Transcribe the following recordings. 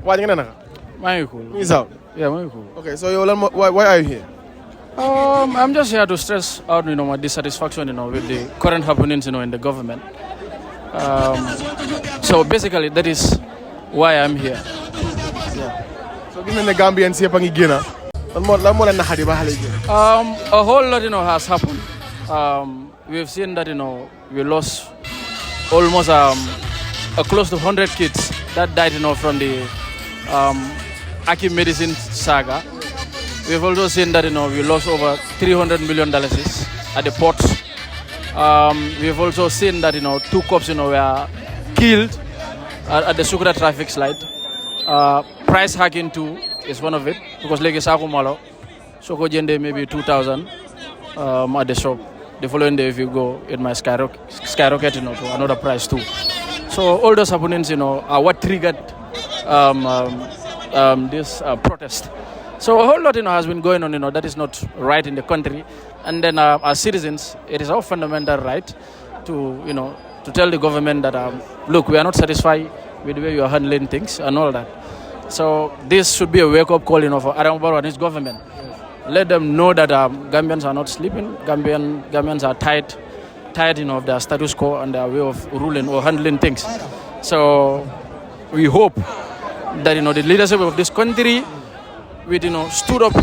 Why you naka? Cool. He's out. Yeah, cool. Okay, so why are you here? I'm just here to stress out, my dissatisfaction, with the current happenings, in the government. So basically, that is why I'm here. Yeah. So given the Gambians here, Pangigina, a whole lot, has happened. We've seen that, we lost almost close to 100 kids that died, from the Aki medicine saga. We've also seen that, we lost over $300 million at the ports. We've also seen that, 2 cops, were killed at the Sukura traffic light. Price hacking too is one of it, because like Saku Malo, Soko Jende maybe 2,000 at the shop. The following day, if you go, it might skyrocket, to another price too. So all those happenings, are what triggered this protest. So a whole lot, has been going on, that is not right in the country. And then as citizens, it is our fundamental right to, to tell the government that, look, we are not satisfied with the way you are handling things and all that. So this should be a wake-up call, for Adam Barrow and his government. Let them know that Gambians are not sleeping. Gambians are tired, of their status quo and their way of ruling or handling things. So we hope that, the leadership of this country will, stood up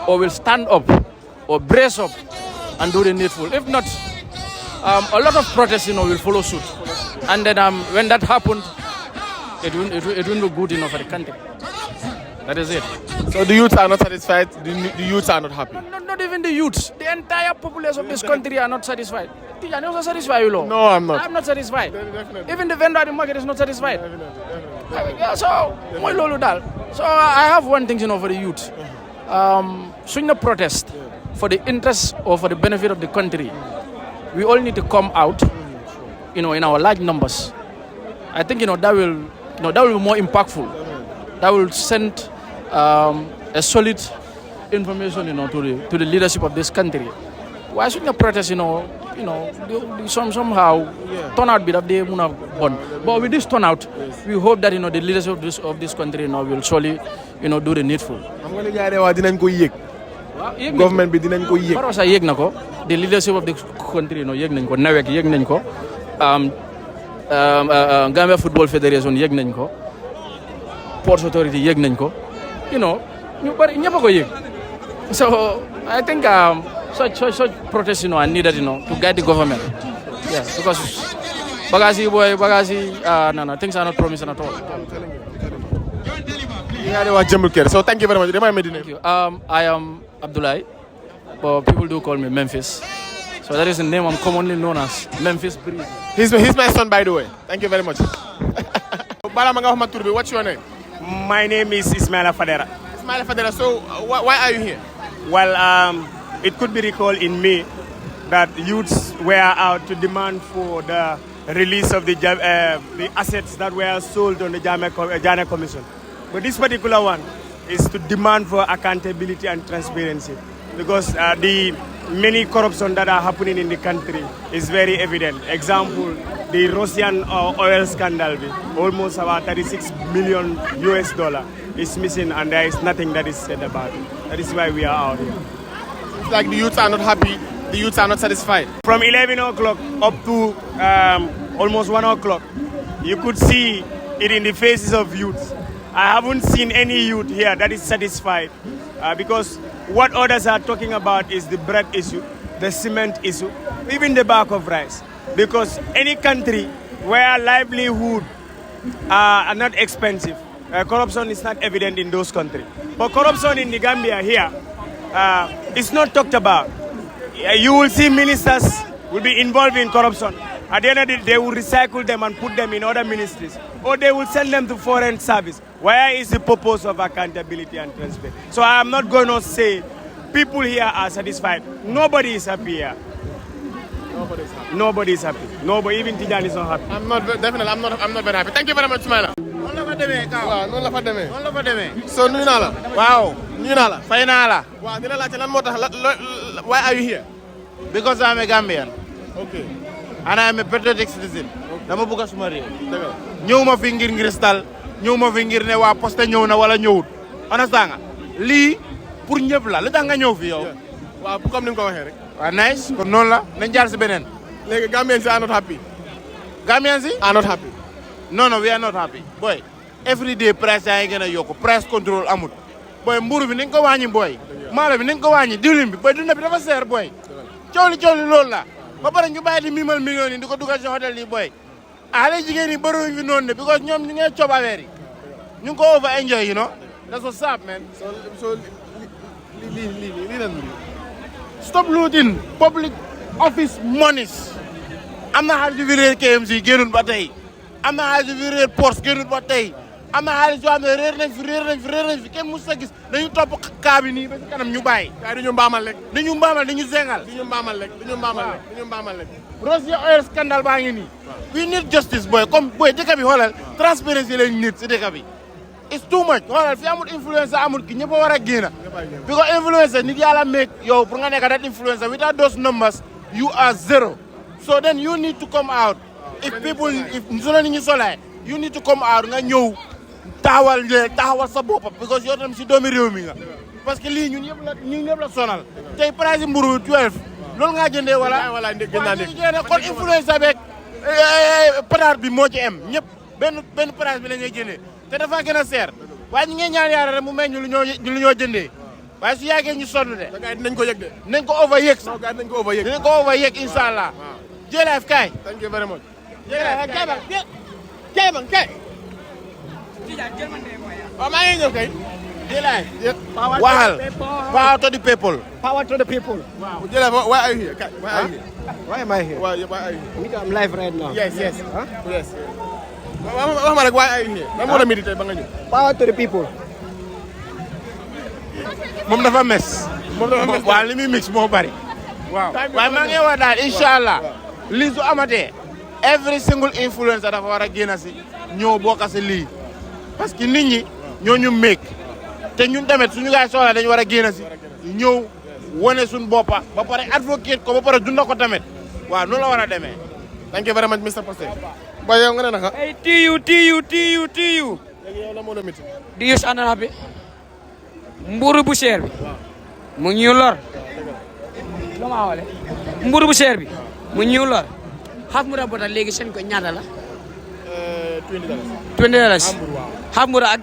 or will stand up or brace up and do the needful. If not, a lot of protests, will follow suit. And then when that happens, it won't be good enough for the country. That is it. So the youths are not satisfied, the youths are not happy? Not even the youths. The entire population of this country are not satisfied. Tijani also satisfied, you know? No, I'm not. I'm not satisfied. Definitely. Even the vendor at the market is not satisfied. Definitely. Yeah, so I have one thing, for the youth. Swing the protest for the interest or for the benefit of the country. We all need to come out, in our large numbers. I think, that will be more impactful. That will send a solid information, to the leadership of this country. Why shouldn't the protest, somehow turnout bit of the Munaf. But with this turnout, we hope that, the leadership of this country, will surely, do the needful. Government bi dinañ ko yek. Parosa yek nako. The leadership of the country, yek nañ ko. Nawek yek nañ ko. Gambia Football Federation yek nañ ko. Ports Authority yek nañ ko. Ñu bari ñepp ko yek. So I think such protests, are needed, to guide the government. Yeah, because bagasi, things are not promising at all. So thank you very much. Thank you. I am Abdullah, but people do call me Memphis. So that is the name I'm commonly known as, Memphis Breeze. He's my son, by the way. Thank you very much. What's your name? My name is Ismaila Fadera. Ismaila Fadera, so why are you here? Well, it could be recalled in May that youths were out to demand for the release of the assets that were sold on the Jana Commission. But this particular one is to demand for accountability and transparency, because the many corruption that are happening in the country is very evident. Example, the Russian oil scandal, almost about 36 million US dollar is missing, and there is nothing that is said about it. That is why we are out here. It's like the youths are not happy, the youths are not satisfied. From 11 o'clock up to almost 1 o'clock, you could see it in the faces of youths. I haven't seen any youth here that is satisfied, because what others are talking about is the bread issue, the cement issue, even the bag of rice. Because any country where livelihood are not expensive, corruption is not evident in those countries. But corruption in the Gambia here is not talked about. You will see ministers will be involved in corruption. At the end of the day, they will recycle them and put them in other ministries, or they will send them to foreign service. Where is the purpose of accountability and transparency? So I am not going to say people here are satisfied. Nobody is happy here. Nobody is happy. Nobody, even Tijani is not happy. I'm not very happy. Thank you very much, Smila. So nuyu naa la. Wow. Nuyu naa la. Fay naa la. Waaw dina laajte lan moo tax why are you here? Because I'm a Gambian. Okay. And I'm a patriotic citizen. Dama bëgg suma réew. Dëgg la. Ñëwuma fi ngir ngistal. ñëw ma fi ngir ne waa poste ñëw na wala ñëwut understand nga lii pour ñëpp la lu tax nga ñëw fi yow. waaw comme ni nga ko waxee rek. waaw nice kon noonu la nañ jaar si beneen. léegi Gambians are not happy. Gambians are not happy. no we are not happy boy every day price yaa ngi gën a yokku price control amut boy mburu bi nañ ko wàññi boy maalo bi nañ ko wàññi diwlin bi boy dund bi dafa seer boy coow li loolu la ba pare ñu bàyyi di mimal millions yi di ko dugal si hôtel yi boy xale jigéen yi bëriwuñ fi noonu de because ñoom ñu ngi coob affaire yi ñu ngi ko over enjoy you know that's what's up man. so lii lan stop looting public office monies am na xaalis yu fi réer KMC génnul ba tey am na xaalis yu fi réer Porsche génnul ba tey am na xaalis yoo xam ne réer nañ fi kenn mos a gis dañu topp kaa bi nii ba si kanam ñu bàyyi. waaye dañu mbaamal rek. dañu mbaamal dañu zengal. dañu mbaamal rek. Russia oil scandale baa ngi nii. we need justice boy comme boy dëkk bi xoolal transparency lañ nit si dëkk bi. it's too much xoolal fi amul influencer amul ki ñëpp a war a génn. because influencer nit yàlla make yow pour nga nekk that influencer without those numbers you are zero. so then you need to come out. if solo ni ñu solaay you need to come out nga ñëw taxawal sa bopp because yow tam si doomi réew mi nga. parce que lii ñun ñëpp la sonal. tey price mburu 12 loolu nga jëndee wala. wala gën naa dégg kon influencer beeg pataar bi moo ci am ñëpp benn price bi la ñuy jëndee te dafa gën a seer waaye ñu ngi ñaan yàlla rek mu meñ ñu lu ñoo jëndee waaye su yàggee ñu sonn de. gars yi dinañ ko yëg de. nañ ko over yëg sax. gars yi dinañ ko over yëg. dinañ ko over yëg incha allah. jërëjëf kay. thank you very much. jërëjëf kay man kay. waaw maa ngi ñëw kay. jërëjëf. waxal. power to the people. Power to the people. Wow. Why are you here? Why are you here? Why am I here? Why are you here? I'm live right now. Yes. Huh? Yes. Wax ma rek why are you here? Lan moo la mérité ba nga ñëw. Power to the people. moom dafa mes. waaw li muy mix moo bari. waaw waaye maa ngi wax daal incha allah. lii su amatee. every single influencer dafa war a génn si ñëw bokk si lii. parce que nit ñi ñoo ñu make. te ñun tamit suñu gaay soxla dañu war a génn si. ñëw wane suñu boppa ba pare advocate ko ba pare dunda ko tamit. waaw noonu la war a demee. Thank you very much Mr. Pastor. Boy yow nga ne naka. Hey, TU. léegi yow la moo la métti. Do you stand happy? Mburu bu cher bi. mu ñu lor. lu ma wale. Mburu bu cher bi. mu ñu lor. half mura bota léegi seen ko ñaata la. $20. $20. half mura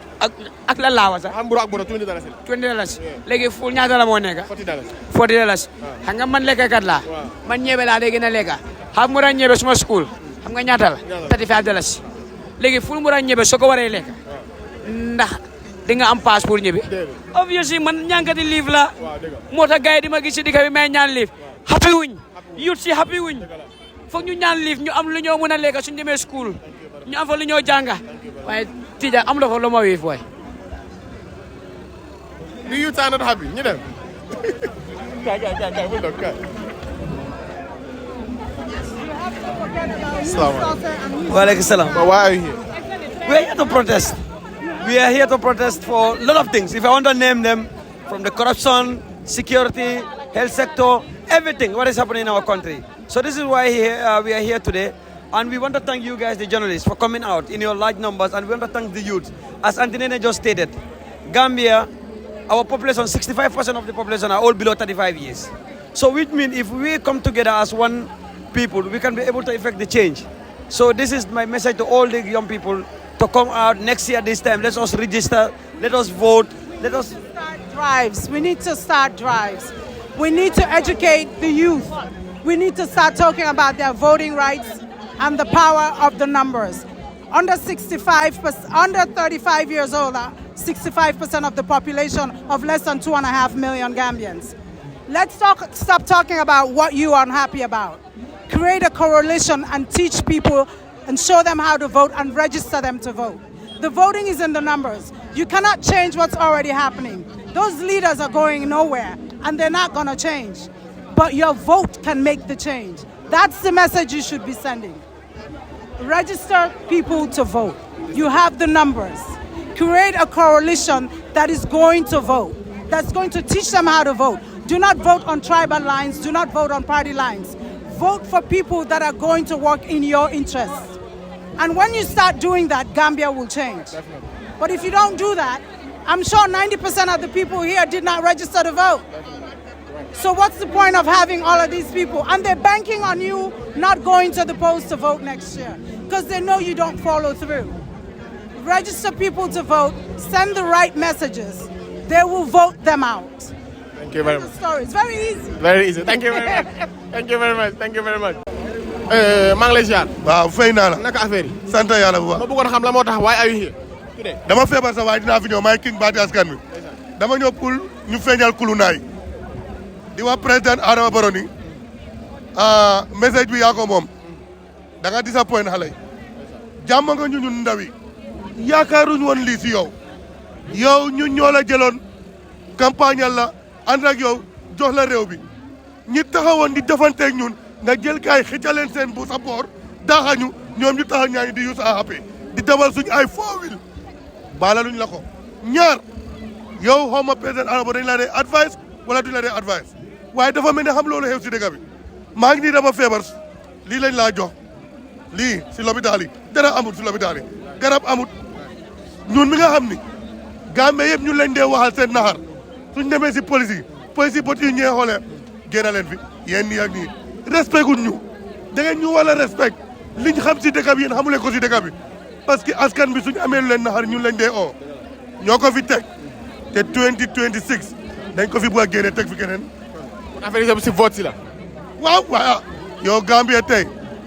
ak la laawa sax. Hamburu ak bota $20. $20. léegi ful ñaata la moo nekk. $40. $40. xam nga man lekkakat laa. man ñebe laa léegi na lekka. half mura ñebe suma school. xam nga ñaata la. $35. léegi ful mura ñebe soo ko waree lekk. ndax di nga am passe pour ñebe. obviously man ñànkati liif la. moo tax gars yi di ma gis si dëkk bi may ñaan liif. happy wuñ. youth si happy wuñ. foog ñu ñaan liif ñu am lu ñoo mën a lekk suñu demee school. ñu am fa lu ñoo jànga. waaye tija am la fa lu ma wiif waay. The youth are not happy. ñu dem. Kay bul dog kay. Walaikum salam. But why are you here? We are here to protest. We are here to protest for a lot of things. If I want to name them, from the corruption, security, health sector, everything, what is happening in our country. So this is why we are here today. And we want to thank you guys, the journalists, for coming out in your large numbers. And we want to thank the youth. As Antinene just stated, Gambia, our population, 65% of the population are all below 35 years. So which means if we come together as one people, we can be able to effect the change. So this is my message to all the young people to come out next year this time. Let us register, let us vote, let us start drives. We need to start drives. We need to educate the youth. We need to start talking about their voting rights and the power of the numbers. Under 35 years old, 65% of the population of less than 2.5 million Gambians. Let's stop talking about what you are unhappy about. Create a coalition and teach people and show them how to vote and register them to vote. The voting is in the numbers. You cannot change what's already happening. Those leaders are going nowhere and they're not going to change. But your vote can make the change. That's the message you should be sending. Register people to vote. You have the numbers. Create a coalition that is going to vote, that's going to teach them how to vote. Do not vote on tribal lines. Do not vote on party lines. Vote for people that are going to work in your interests. And when you start doing that, Gambia will change. Definitely. But if you don't do that, I'm sure 90% of the people here did not register to vote. So what's the point of having all of these people? And they're banking on you not going to the polls to vote next year because they know you don't follow through. Register people to vote, send the right messages. They will vote them out. Thank you very much. Story. It's very easy. Very easy. Thank you very much. Thank you very much. Thank you very much. maa ngi lay ziar. waaw fay naa la. naka affaire yi. sant yàlla bu baax. ma bëggoon xam la moo tax why are you here today. dama feebar sa waaye dinaa fi ñëw maay king baati askan wi. dama ñëw pour ñu feeñal kulunaay. di wax président Adama Barrow ni message bi yaa ko moom. da nga disappoint xale yi. jàmm nga ñun ndaw yi. yaakaaruñu woon lii si yow. yow ñun ñoo la jëloon campagne la ànd ak yow jox la réew bi. ñi taxawoon di defanteeg ñun. nga jël gaay xëccaleen seen bu sa boor daaxañu ñoom ñu taxaw ñaani di use a happy di dawal suñu ay foowil baala luñ la ko ñaar yow xaw ma président Adama dañ la dee advice wala duñ la dee advice waaye dafa mel ne xam loolu xew si dëkk bi maa ngi nii dama feebar lii lañ laa jox lii si l'hôpital yi dara amut si l'hôpital yi garab amut ñun mi nga xam ni Gambie yëpp ñu leen dee waxal seen naxar suñ demee si police yi bot yi ñee xoolee génn leen fi yéen nii ak nii respect guñ ñu da ngeen ñu wala respect liñ xam si dëkk bi yéen xamuleen ko si dëkk bi parce que askan bi suñu amee lu leen naxar ñun lañ dee oo ñoo ko fi teg te 2026 dañ ko fi bëgg a génne teg fi keneen. kon affaire yi si vote si la. waaw waaw yow Gambia tey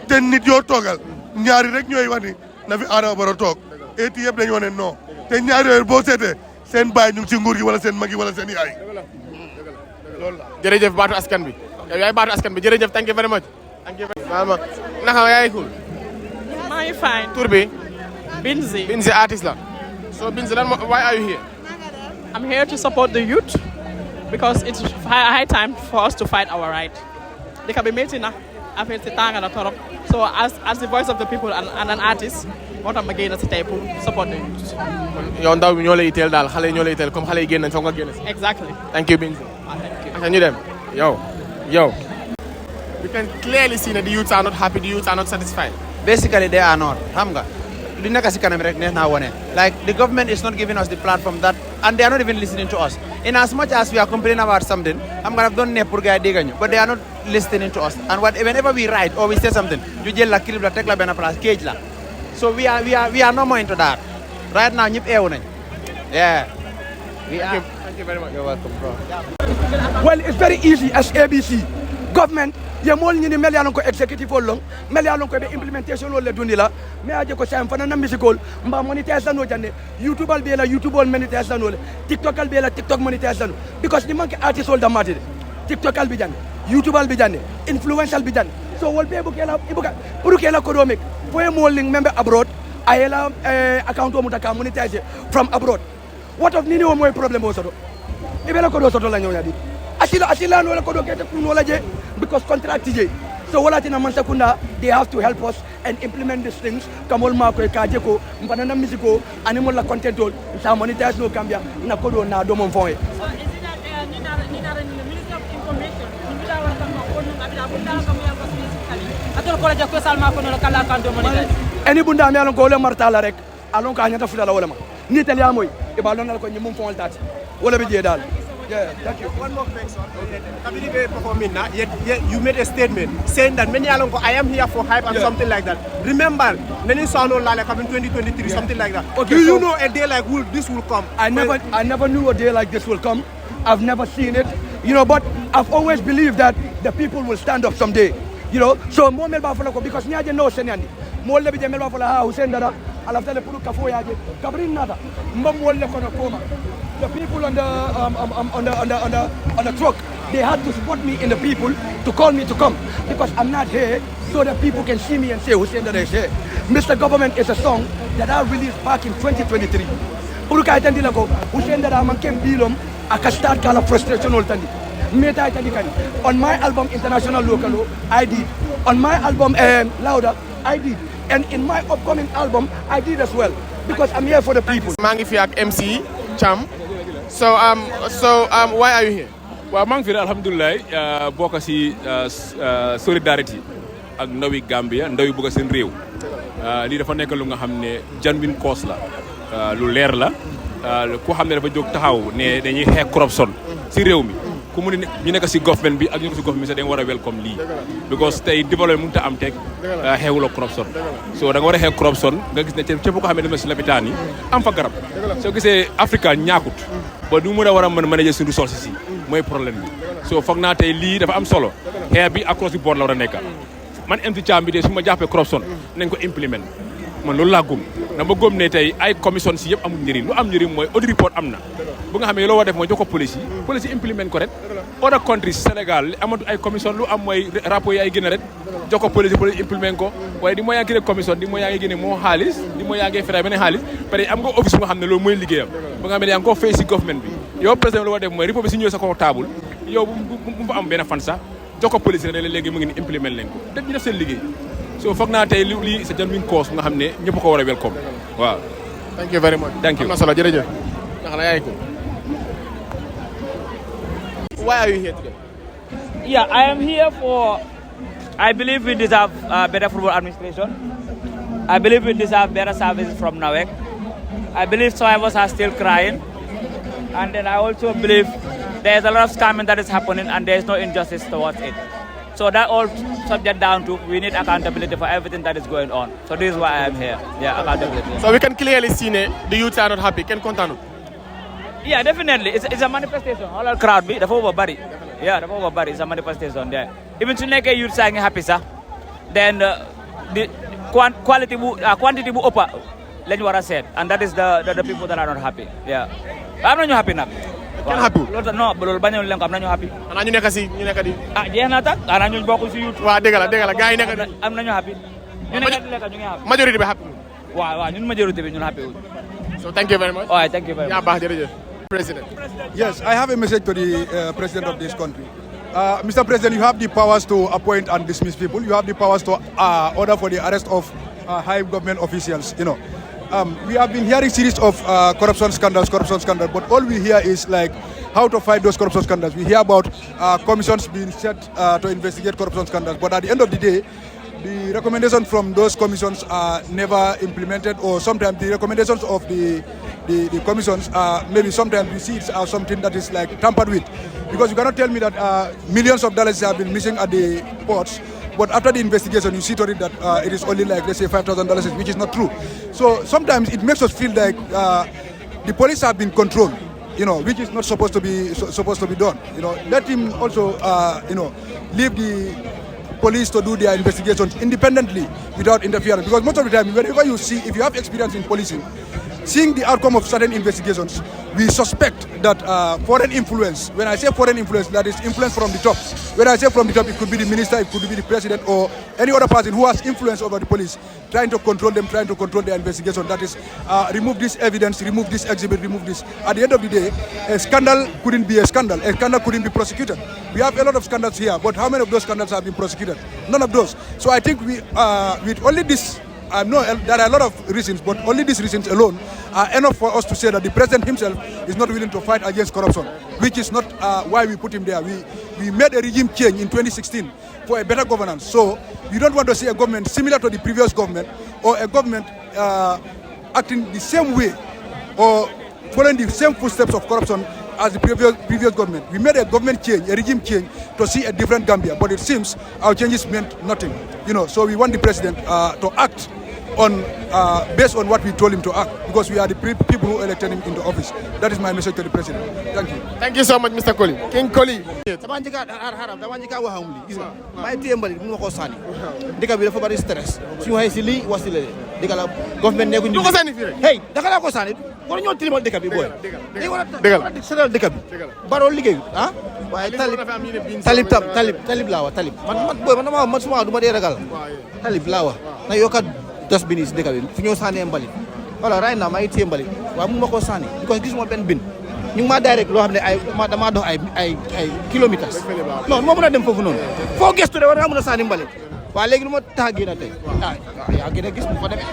te nit yoo toogal ñaari rek ñooy wax ni na fi Adama Barrow toog et yëpp dañu wane non te ñaari yooyu boo seetee seen baay ñu ngi si nguur gi wala seen mag yi wala seen yaay. loolu la. jërëjëf baatu askan bi. yow yaay baatu askan bi jërëjëf thank you very much. thank you very much. naka yaay cool. maa ngi fine. tur bi. Binzi. Binzi artist la. so Binzi lan why are you here. I'm here to support the youth because it's high time for us to fight our right. Dëkk bi métti na affaire si tàng na torop so as the voice of the people and an artist moo tax ma génn si tey pour support the youth. yow ndaw bi ñoo lay teel daal xale yi ñoo lay teel comme xale yi génn nañ foog nga génn si. Exactly. thank you Binzi. Thank you. ñu dem Yo. We can clearly see that the youths are not happy, the youths are not satisfied. Basically, they are not. Like, the government is not giving us the platform that, and they are not even listening to us. In as much as we are complaining about something, but they are not listening to us. And whenever we write or we say something, so we are no more into that. Right now, yeah. Thank you very much. You're welcome, bro. Well, it's very easy as ABC. Government, ye mol ni mel yalon ko executive long, mel yalon ko be implementation wala dunila, me aje ko sam fana na musical, mba monetization no jande, YouTube al be la YouTube al monetization no, TikTok al be la TikTok monetization because the manke artist all the matter. TikTok al be jande, YouTube al be jande, influencer al be jande. So wol be bukela ibuka, pour kela economic, for mol ling member abroad, ayela account mo mutaka monetize from abroad. What of nini wo moy problem o soto? Ibela ko do soto la ñoña di. Asila no la ko do kete kun wala je because contract je. So wala tina man sekunda they have to help us and implement these things. Kamol ma ko ka je ko mbana na musico animal la content all sa monetize no Gambia na ko do na do mon fon e. So is it that Minister of Information nibida wala kama ko no abida bunda kama ya ko specifically. Atol ko la je ko salma ko no kala kan do monetize. Any bunda me alon ko le martala rek alon ka nyata fudala wala ma. Ni tel ya moy e ba lon ko nyum fon tati. Wala be je dal. Yeah, thank you. One more question. Performing now, you made a statement saying that many along I am here for hype and something like that. Remember, many sound like in 2023, something like that. Okay, do you know a day like this will come? I never knew a day like this will come. I've never seen it, but I've always believed that the people will stand up someday. So more melba for because niaje no senyandi. More le bije melba for la Hussein dada. Alafta le puru kafo yaje. Kabrin nada. Mbam wolle kono koma. The people on the truck, they had to support me in the people to call me to come because I'm not here so that people can see me and say Hussein Dada is here. Mr. Government is a song that I released back in 2023. Puruka itandi lako Hussein Dada man kem bilom aka start kala frustration ol tandi. Meta itandi kan. On my album International Local, I did. On my album Louder, I did. And in my upcoming album, I did as well because I'm here for the people. Mangi fi ak MC Cham. So why are you here? Well, maa ngi fi alhamdulillah bokk ci solidarity ak ndawi Gambia ndawi bëgg seen réew lii dafa nekk lu nga xam ne genuine cause la lu leer la ku xam ne dafa jóg taxaw ne dañuy xeex corruption si réew mi ku mu ne ñu nekk si government bi ak ñu nekk si government bi sax dañu war a welcome lii because tey développement mënut a am teg xeexuloo corruption so da nga war a xeex corruption nga gis ne képp ko xam ne dem na si lopitaan yi am fa garab soo gisee Africa ñaakut ba du mën a war a mën manager suñu ressources yi mooy problème bi so foog naa tey lii dafa am solo xeex bi across the board la war a nekk man MC Thiam bi de su ma jàppee corruption nañ ko implement man loolu laa gëm dama gëm ne tey ay commission si yëpp amul njëriñ lu am njëriñ mooy audit report am na bu nga xam ne loo war def mooy jox ko police yi implement ko rek other countries Sénégal amatu ay commission lu am mooy rapport yi ay génne rek jox ko police implement ko waaye di moo yaa ngi génne commission di moo yaa ngi génne moo xaalis di moo yaa ngi fere beneen xaalis pare am nga office bu nga xam ne loolu mooy liggéeyam bu nga xam ne yaa ngi ko fay si government bi yow président lu war def mooy report bi si ñëw sa ko table yow bu fa am benn fan sax jox ko police rek léegi mu ngi ni implement leen ko def ñu def seen liggéey so foog naa tey lii sa genuine cause nga xam ne ñëpp ko war a welcome waaw. thank you very much. thank you am na solo jërëjëf. ndax la yaay ko. Why are you here today? Yeah, I am here for. I believe we deserve better football administration. I believe we deserve better services from NAWEC. I believe some of us are still crying, and then I also believe there is a lot of scamming that is happening, and there is no injustice towards it. So that all subject down to we need accountability for everything that is going on. So this is why I am here. Yeah, accountability. So we can clearly see the youth are not happy. Can continue. Yeah, definitely. It's a manifestation. All our crowd be the over body. Yeah, the over body is a manifestation there. Even to make a youth saying happy, sir, then the quantity bu upper. Let you what I said, and that is the people that are not happy. Yeah, I'm not happy now. Can happy? No, but I'm not happy. And ñu nekk si ñu nekk di. Ah, jeex na tak. Ana ñu bokku ci youth. Waaw dëgg la gars yi nekk di. Am nañu happy. Ñu nekk di lekk ñu ngi happy. Majority bi happy. Waaw ñun majority bi ñun happy. So thank you very much. All right, thank you very much. Yeah, baax jërëjëf. President. Yes, I have a message to the president of this country. Mr. President, you have the powers to appoint and dismiss people. You have the powers to order for the arrest of high government officials. You know, we have been hearing series of corruption scandals, but all we hear is like how to fight those corruption scandals. We hear about commissions being set to investigate corruption scandals, but at the end of the day, the recommendations from those commissions are never implemented, or sometimes the recommendations of the commissions maybe sometimes we see it as something that is like tampered with, because you cannot tell me that millions of dollars have been missing at the ports, but after the investigation you see to it that it is only like, let's say, $5,000, which is not true. So sometimes it makes us feel like the police have been controlled, you know, which is not supposed to be done. You know, let him also you know, leave the police to do their investigations independently without interference, because most of the time whenever you see, if you have experience in policing, seeing the outcome of certain investigations, we suspect that foreign influence, when I say foreign influence, that is influence from the top. When I say from the top, it could be the minister, it could be the president, or any other person who has influence over the police, trying to control them, trying to control their investigation. That is, remove this evidence, remove this exhibit, remove this. At the end of the day, a scandal couldn't be a scandal couldn't be prosecuted. We have a lot of scandals here, but how many of those scandals have been prosecuted? None of those. So I think we, with only this, I know there are a lot of reasons, but only these reasons alone are enough for us to say that the president himself is not willing to fight against corruption, which is not why we put him there. We made a regime change in 2016 for a better governance. So we don't want to see a government similar to the previous government, or a government acting the same way or following the same footsteps of corruption as the previous government. We made a government change, a regime change, to see a different Gambia, but it seems our changes meant nothing. You know, so we want the president to act on based on what we told him to act, because we are the people who elected him into office. That is my message to the president. Thank you. Thank you so much, Mr. Koli. King Koli. Dama njëkk a waxam li gis nga may téye mbalit mu ma ko sànni dëkk bi dafa bari stress suñu waxee si lii wax si lële dëgg la government nekku ñu ko sànni fii rek hey daka laa ko sànni war ñoo tilimal dëkk bi booy dañ war a setal dëkk bi baroo liggéeyu ah waaye talib laa wax talib man booy man suma du ma dee ragal talib laa wax na yokka dos bi nii si dëkk bi fu ñoo sànnee mbalit voilà right now maa ngi téye mbalit waaye mu ma ko sànni because gisuma benn bin ñu ngi maa direct loo xam ne damaa dox ay kilomètres non moo mën a dem foofu noonu foo gëstu de war nga mën a sànni mbalit waaye léegi lu ma tax a génn tey yaa gën a gis mu fa demee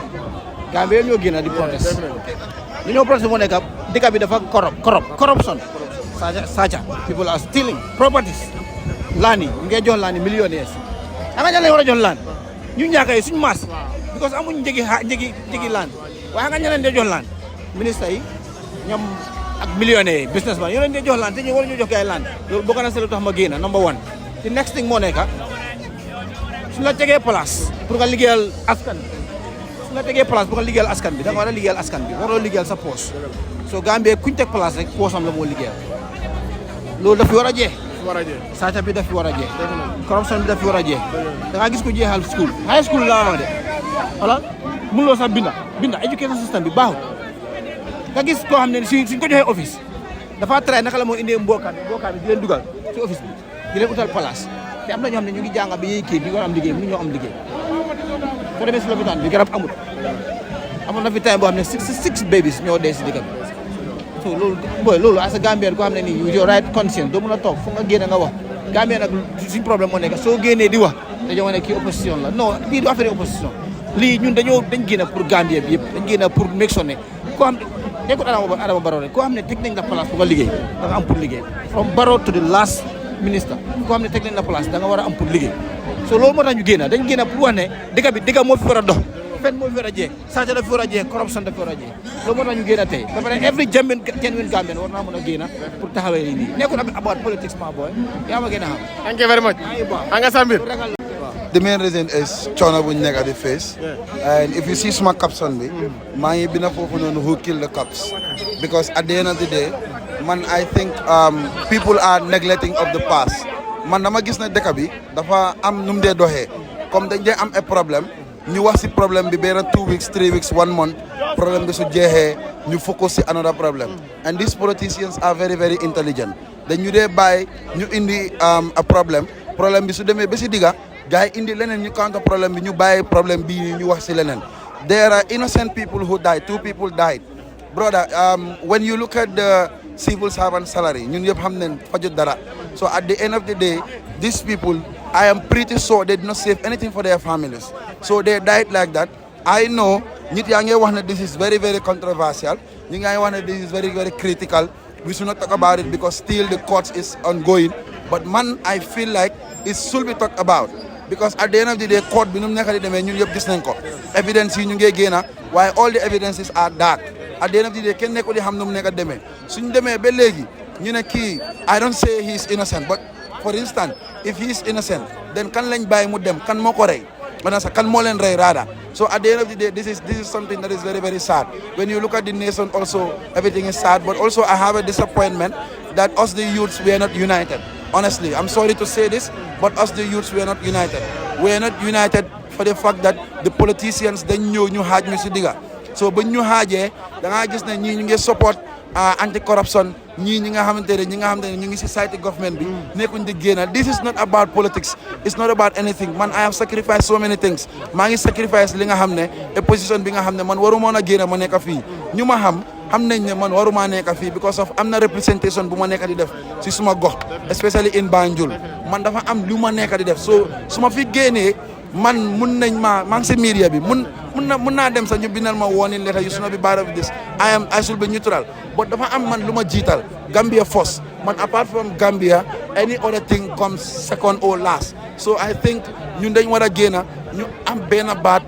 Gambie yëpp ñoo génn di protest li ñoo protest moo nekk dëkk bi dafa corruption sàcca people are stealing properties laan yi ñu ngay jox laan yi millionnaires xam nga ñan lañ war a jox laan ñu ñàkk yi suñu maas because amuñ njëgi land waaye nga ñeneen di jox land ministre yi ñoom ak millionnaire businessman yoo leen di jox land te ñu war ñu jox kay land loolu bokk na si lu tax ma génn number one the next thing moo nekk su la tegee place pour nga liggéeyal askan bi su la tegee place pour nga liggéeyal askan bi da nga war a liggéeyal askan bi waroo liggéeyal sa poche so Gambie kuñ teg place rek poche am la moo liggéeyal loolu daf fi war a jeex sàcca bi daf fi war a jeex corruption bi daf fi war a jeex da nga gis ko jeexal school high school laa wax de voilà mënuloo sax binda education system bi baaxul nga gis koo xam ne suñ ko joxee office dafa tray naka la moo indee mbookaan bi di leen dugal ci office bi di leen utal place te am na ñoo xam ne ñu ngi jàng bi yéy kii bi war am liggéey mënu ñoo am liggéey soo demee si lopitaan bi garab amul amoon na fi time boo xam ne 66 babies ñoo dee si digga bi so loolu as a Gambien koo xam ne nii your right conscience doo mën a toog fu nga génne nga wax Gambien nag suñ problème moo nekk soo génnee di wax dañoo wane kii opposition la non lii du affaire opposition lii ñun dañ génn pour Gambie bi yëpp dañ génn pour make sure ne koo xam ne nekkul Adama Barrow rek koo xam ne teg nañ la place pour nga liggéey da nga am pour liggéey from Barrow to the last ministre koo xam ne teg nañ la place da nga war a am pour liggéey so loolu moo tax ñu génn dañ génn pour wax ne dëkk moo fi war a dox fen moo fi war a jeex sàcc dafa war a jeex corruption dafa war a jeex loolu moo tax ñu génn tey ba pare every genuine Gambian war naa mën a génn pour taxawee lii nii nekkul about politics ma boy yaa ma gën a xam. Thank you very much. Anga Sambir. The main reason is China bu nekk at the face, and if you see smart cops on me, maa ngi bina foofu noonu who kill the cops, because at the end of the day, man I think people are neglecting of the past. Man dama gis na dëkk bi dafa am nu mu dee doxee comme dañ dee am a problème ñu wax si problème bi benn 2 weeks 3 weeks 1 month problème bi su jeexee ñu focus si another problem, and these politicians are very very intelligent. dañu dee bàyyi ñu indi a problème bi su demee ba si digga gars yi indi leneen ñu counter problème bi ñu bàyyi problème bii ñu wax si leneen. There are innocent people who died. 2 people died. Brother, when you look at the civil servant salary, ñun yëpp xam nañ fajut dara. So at the end of the day, these people, I am pretty sure they did not save anything for their families. So they died like that. I know nit yaa ngi wax ne this is very very controversial. Ñi nga wax ne this is very very critical. We should not talk about it because still the court is ongoing. But man, I feel like it should be talked about. Because at the end of the day, court bi nu mu nekk di demee ñun yëpp gis nañ ko evidence yi ñu ngi génn waaye all the evidences are dark. At the end of the day kenn nekkul di xam nu mu nekk demee suñ demee ba léegi ñu ne kii I don't say he is innocent, but for instance if he is innocent then kan lañ bàyyi mu dem kan moo ko rey maanaam sax kan moo leen rey raada. So at the end of the day this is something that is very very sad. When you look at the nation also everything is sad, but also I have a disappointment that us the youths we are not united. Honestly, I'm sorry to say this, but us the youths, we are not united. We are not united for the fact that the politicians dañ ñëw ñu xaaj ñu si digga. So ba ñu xaajee da nga gis ne ñii ñu ngi support anti-corruption, ñii ñi nga xamante ne ñu ngi si side government bi nekkuñ di génn. This is not about politics. It's not about anything. Man, I have sacrificed so many things. maa ngi sacrifice li nga xam ne opposition bi nga xam ne man warumoon a génn ma nekk fii ñu ma xam nañ ne man waruma nekk fii because of am na representation bu ma nekk di def si suma gox especially in Banjul. Man dafa am lu ma nekk di def so su ma fi génnee man mun nañ maa ngi si media bi mun naa dem sax ñu bindal ma warning letter you should not be part of this. I should be neutral, but dafa am man lu ma jiital Gambia first. Man, apart from Gambia any other thing comes second or last. So I think ñun dañ war a génn ñu am benn baat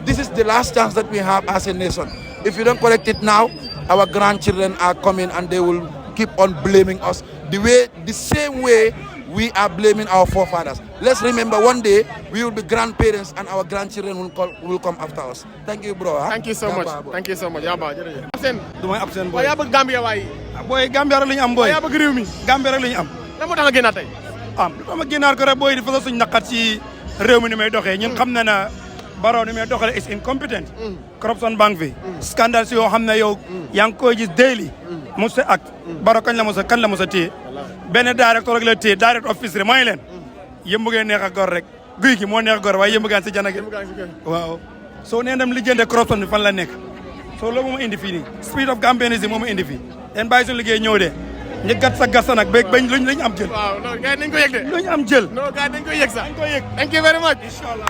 this is the last chance that we have as a nation. If you don't correct it now, our grandchildren are coming and they will keep on blaming us the same way we are blaming our forefathers. Let's remember one day we will be grandparents and our grandchildren will come after us. Thank you, bro. Thank you so much. Thank you so much. Yaa ba jërëjëf. Absent. du may absent boy. Yaa bëgg Gambia waay. Boy Gambia rek la ñu am boy. Yaa bëgg réew mi. Gambia rek la ñu am. Lan moo tax nga génnaat tey. Lu tax ma génnaat ko rek boy di fa suñu naqat ci réew mi ni may doxee ñun xam na na Barrow ni may doxalee is incompetent. Corruption bank fi. Scandals yoo xam ne yow yaa ngi koy gis daily. Moussa ak Barrow kan la mos a téye benn directeur rek la téye direct office mooy leen yëmb ngeen neex a gor rek guy gi moo neex a gor waaye yëmb gaan si jana gi waaw soo nee dem lijjante corruption bi fan la nekk soo loolu moo ma indi fii nii spirit of Gambianism moo ma indi fii den bàyyi suñu liggéey ñëw de ñu gat sa gas nag ba bañ luñ am jël waaw non gars yi dañ ko yëg de luñ am jël non gars yi dañ ko yëg sax dañ ko yëg thank you very much inshallah